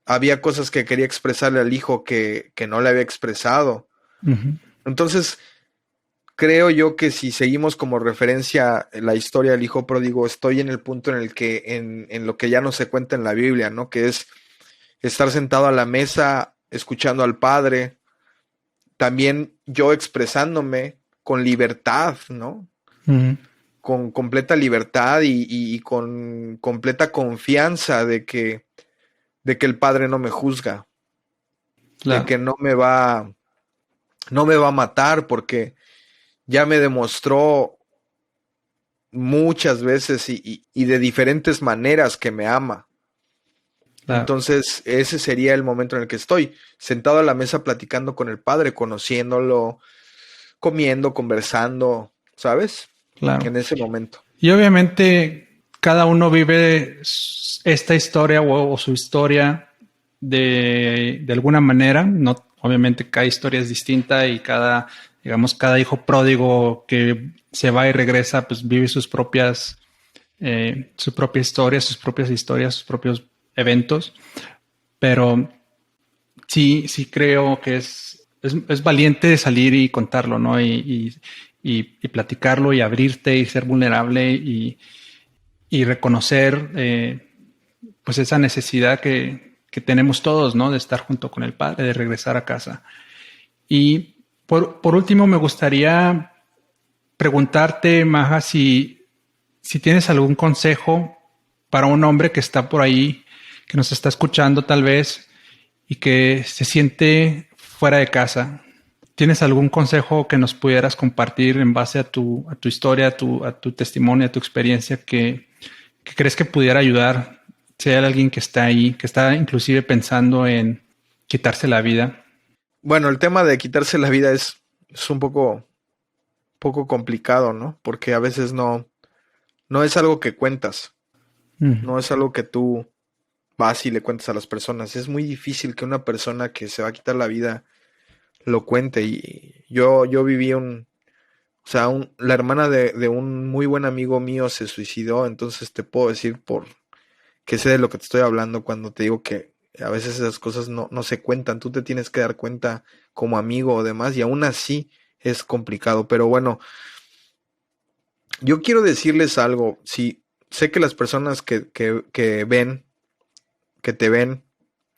había cosas que quería expresarle al hijo que no le había expresado. Entonces, creo yo que si seguimos como referencia la historia del hijo pródigo, estoy en el punto en el que, en lo que ya no se cuenta en la Biblia, ¿no? Que es estar sentado a la mesa, escuchando al Padre, también yo expresándome con libertad, ¿no? Con completa libertad y con completa confianza de que el Padre no me juzga, de que no me va a matar, porque ya me demostró muchas veces y de diferentes maneras que me ama. Entonces, ese sería el momento en el que estoy, sentado a la mesa platicando con el Padre, conociéndolo, comiendo, conversando, ¿sabes? Claro. En ese momento. Y obviamente cada uno vive esta historia o su historia de alguna manera. No, obviamente cada historia es distinta y cada hijo pródigo que se va y regresa, pues vive su propia historia, sus propios eventos. Pero sí creo que es valiente salir y contarlo, ¿no? Y platicarlo y abrirte y ser vulnerable y reconocer pues esa necesidad que tenemos todos, ¿no? De estar junto con el Padre, de regresar a casa. Y por último, me gustaría preguntarte, Maja, si tienes algún consejo para un hombre que está por ahí, que nos está escuchando tal vez, y que se siente fuera de casa. ¿Tienes algún consejo que nos pudieras compartir en base a tu historia, a tu testimonio, a tu experiencia que crees que pudiera ayudar si hay alguien que está ahí, que está inclusive pensando en quitarse la vida? Bueno, el tema de quitarse la vida es un poco complicado, ¿no? Porque a veces no es algo que cuentas, no es algo que tú vas y le cuentas a las personas. Es muy difícil que una persona que se va a quitar la vida lo cuente. Y yo viví la hermana de un muy buen amigo mío se suicidó, entonces te puedo decir por que sé de lo que te estoy hablando cuando te digo que a veces esas cosas no se cuentan, tú te tienes que dar cuenta como amigo o demás, y aún así es complicado. Pero bueno, yo quiero decirles algo. Si sé que las personas que ven, que te ven,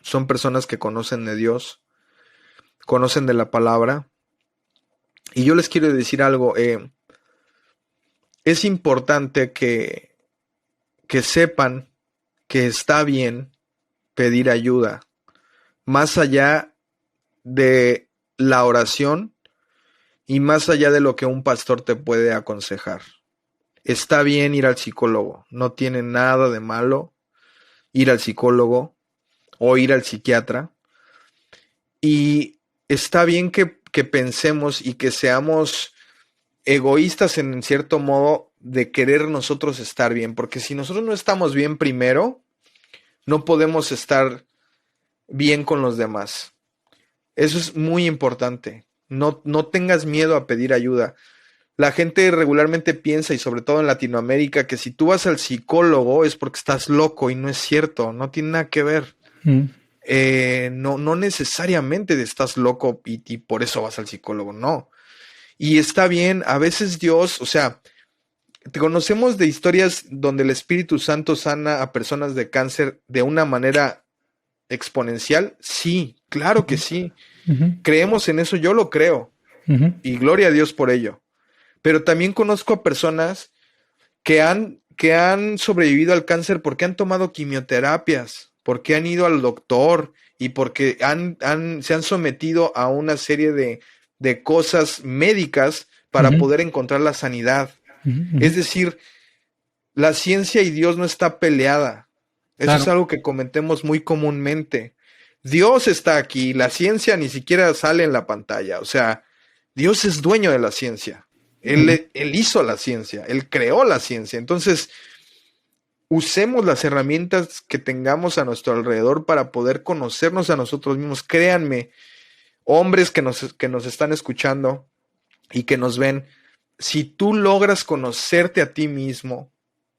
son personas que conocen de Dios, conocen de la palabra, y yo les quiero decir algo. Es importante que sepan que está bien pedir ayuda, más allá de la oración y más allá de lo que un pastor te puede aconsejar. Está bien ir al psicólogo, no tiene nada de malo ir al psicólogo o ir al psiquiatra. Y está bien que pensemos y que seamos egoístas en cierto modo de querer nosotros estar bien, porque si nosotros no estamos bien primero, no podemos estar bien con los demás. Eso es muy importante. No tengas miedo a pedir ayuda. La gente regularmente piensa, y sobre todo en Latinoamérica, que si tú vas al psicólogo es porque estás loco, y no es cierto, no tiene nada que ver. No necesariamente estás loco y por eso vas al psicólogo, no. Y está bien, a veces Dios, te conocemos de historias donde el Espíritu Santo sana a personas de cáncer de una manera exponencial. Sí, claro que sí. Creemos en eso, yo lo creo. Y gloria a Dios por ello. Pero también conozco a personas que han sobrevivido al cáncer porque han tomado quimioterapias, porque han ido al doctor y porque se han sometido a una serie de cosas médicas para poder encontrar la sanidad. Es decir, la ciencia y Dios no está peleada. Eso Claro. es algo que cometemos muy comúnmente. Dios está aquí, la ciencia ni siquiera sale en la pantalla. Dios es dueño de la ciencia. Él hizo la ciencia, Él creó la ciencia. Entonces, usemos las herramientas que tengamos a nuestro alrededor para poder conocernos a nosotros mismos. Créanme, hombres que nos están escuchando y que nos ven, si tú logras conocerte a ti mismo,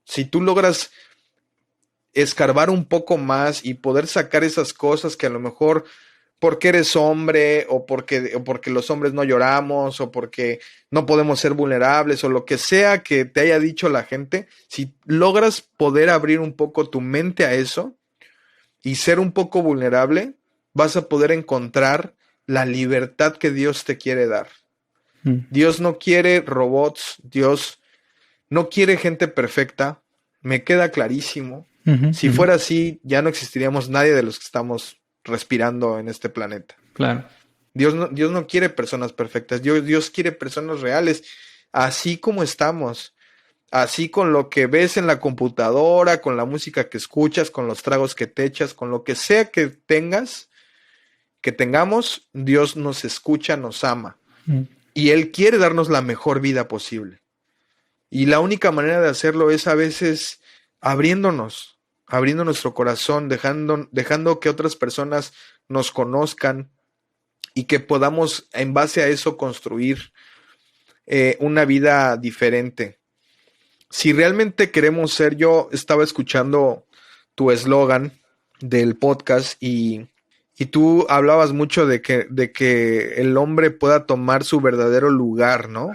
si tú logras escarbar un poco más y poder sacar esas cosas que a lo mejor porque eres hombre o porque los hombres no lloramos o porque no podemos ser vulnerables o lo que sea que te haya dicho la gente, si logras poder abrir un poco tu mente a eso y ser un poco vulnerable, vas a poder encontrar la libertad que Dios te quiere dar. Dios no quiere robots, Dios no quiere gente perfecta, me queda clarísimo. Si fuera así, ya no existiríamos nadie de los que estamos respirando en este planeta. Claro. Dios no quiere personas perfectas, Dios quiere personas reales, así como estamos, así con lo que ves en la computadora, con la música que escuchas, con los tragos que te echas, con lo que sea que tengamos, Dios nos escucha, nos ama. Y Él quiere darnos la mejor vida posible. Y la única manera de hacerlo es a veces abriendo nuestro corazón, dejando que otras personas nos conozcan y que podamos en base a eso construir una vida diferente. Si realmente queremos ser, yo estaba escuchando tu eslogan del podcast y tú hablabas mucho de que el hombre pueda tomar su verdadero lugar, ¿no?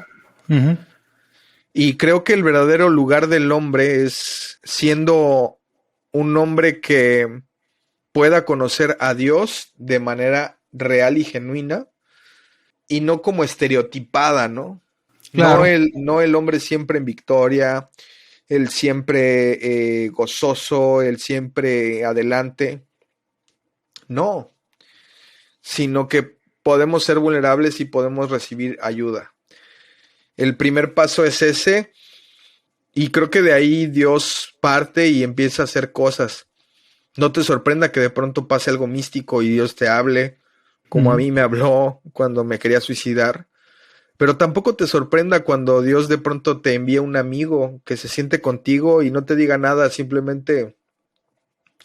Y creo que el verdadero lugar del hombre es siendo un hombre que pueda conocer a Dios de manera real y genuina y no como estereotipada, ¿no? Claro. No el hombre siempre en victoria, el siempre gozoso, el siempre adelante. No, sino que podemos ser vulnerables y podemos recibir ayuda. El primer paso es ese, y creo que de ahí Dios parte y empieza a hacer cosas. No te sorprenda que de pronto pase algo místico y Dios te hable, como a mí me habló cuando me quería suicidar. Pero tampoco te sorprenda cuando Dios de pronto te envía un amigo que se siente contigo y no te diga nada, simplemente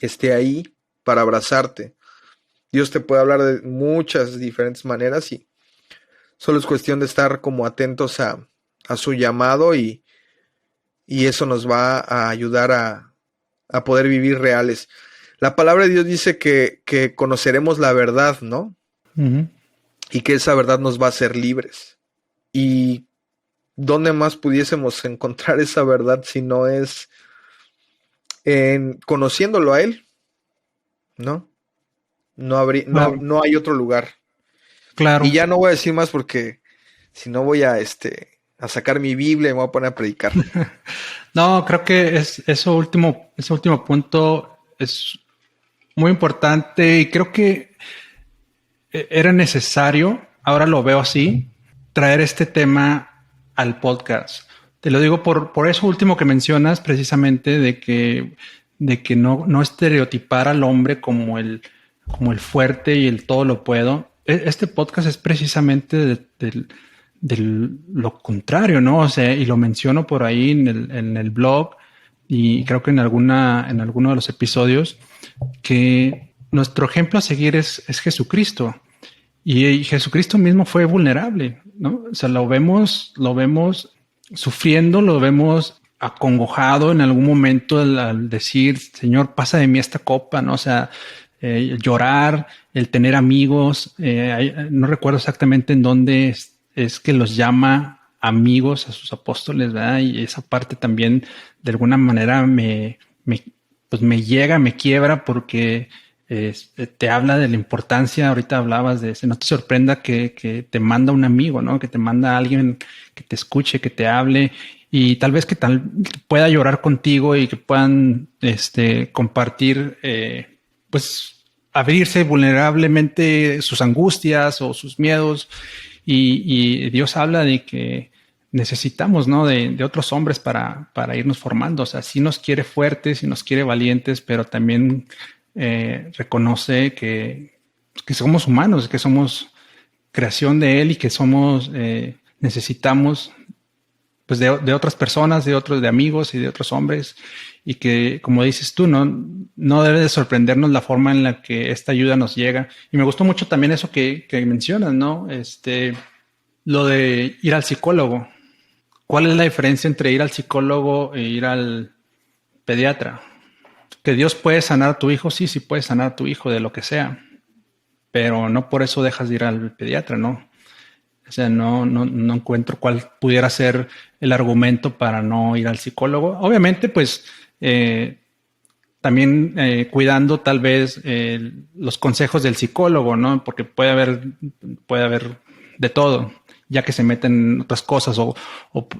esté ahí para abrazarte. Dios te puede hablar de muchas diferentes maneras y solo es cuestión de estar como atentos a su llamado y eso nos va a ayudar a poder vivir reales. La palabra de Dios dice que conoceremos la verdad, ¿no? Uh-huh. Y que esa verdad nos va a hacer libres. ¿Y dónde más pudiésemos encontrar esa verdad si no es en conociéndolo a Él? ¿No? No hay otro lugar. Claro. Y ya no voy a decir más porque si no voy a sacar mi Biblia y me voy a poner a predicar. No, creo que ese último punto es muy importante y creo que era necesario, ahora lo veo así, traer este tema al podcast. Te lo digo por eso último que mencionas, precisamente de que no estereotipar al hombre como el fuerte y el todo lo puedo. Este podcast es precisamente de lo contrario, ¿no? O sea, y lo menciono por ahí en el blog y creo que en alguno de los episodios, que nuestro ejemplo a seguir es Jesucristo. Y Jesucristo mismo fue vulnerable, ¿no? O sea, lo vemos sufriendo, lo vemos acongojado en algún momento al decir, Señor, pasa de mí esta copa, ¿no? O sea, llorar, el tener amigos, no recuerdo exactamente en dónde es que los llama amigos a sus apóstoles, ¿verdad? Y esa parte también de alguna manera me llega, me quiebra porque te habla de la importancia. Ahorita hablabas de no te sorprenda que te manda un amigo, ¿no? Que te manda alguien que te escuche, que te hable y tal vez que pueda llorar contigo y que puedan compartir, pues abrirse vulnerablemente sus angustias o sus miedos y Dios habla de que necesitamos, ¿no? De otros hombres para irnos formando. O sea, sí nos quiere fuertes, sí nos quiere valientes, pero también reconoce que somos humanos, que somos creación de Él y que necesitamos pues de otras personas, de amigos y de otros hombres, y que, como dices tú, no debe de sorprendernos la forma en la que esta ayuda nos llega. Y me gustó mucho también eso que mencionas, ¿no? Lo de ir al psicólogo. ¿Cuál es la diferencia entre ir al psicólogo e ir al pediatra? Que Dios puede sanar a tu hijo, sí puede sanar a tu hijo de lo que sea, pero no por eso dejas de ir al pediatra, ¿no? O sea, no encuentro cuál pudiera ser el argumento para no ir al psicólogo. Obviamente, pues, también cuidando tal vez los consejos del psicólogo, ¿no? Porque puede haber de todo, ya que se meten en otras cosas o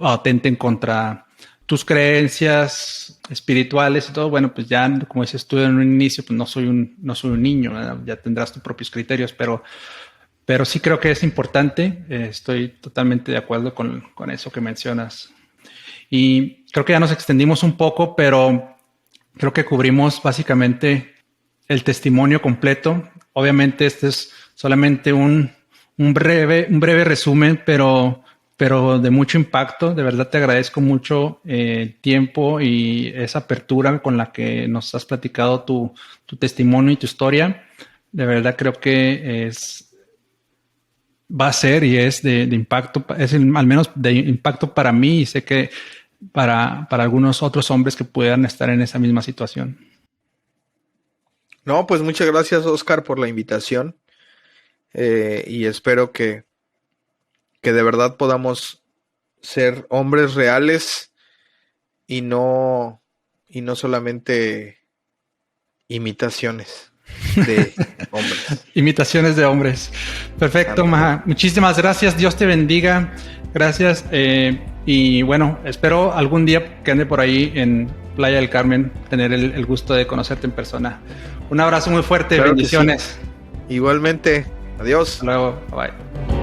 atenten contra tus creencias espirituales y todo. Bueno, pues ya, como dices tú en un inicio, pues no soy un niño, ¿verdad? Ya tendrás tus propios criterios, pero sí creo que es importante. Estoy totalmente de acuerdo con eso que mencionas. Y creo que ya nos extendimos un poco, pero creo que cubrimos básicamente el testimonio completo. Obviamente este es solamente un breve resumen, pero de mucho impacto. De verdad te agradezco mucho el tiempo y esa apertura con la que nos has platicado tu testimonio y tu historia. De verdad creo que va a ser y es de impacto, al menos de impacto para mí, y sé que para algunos otros hombres que puedan estar en esa misma situación. No, pues muchas gracias, Oscar, por la invitación. Y espero que de verdad podamos ser hombres reales y no solamente imitaciones de hombres. Imitaciones de hombres. Perfecto, Maja. Muchísimas gracias. Dios te bendiga. Gracias. Y bueno, espero algún día que ande por ahí en Playa del Carmen tener el gusto de conocerte en persona. Un abrazo muy fuerte. Claro. Bendiciones. Sí. Igualmente. Adiós. Hasta luego. Bye.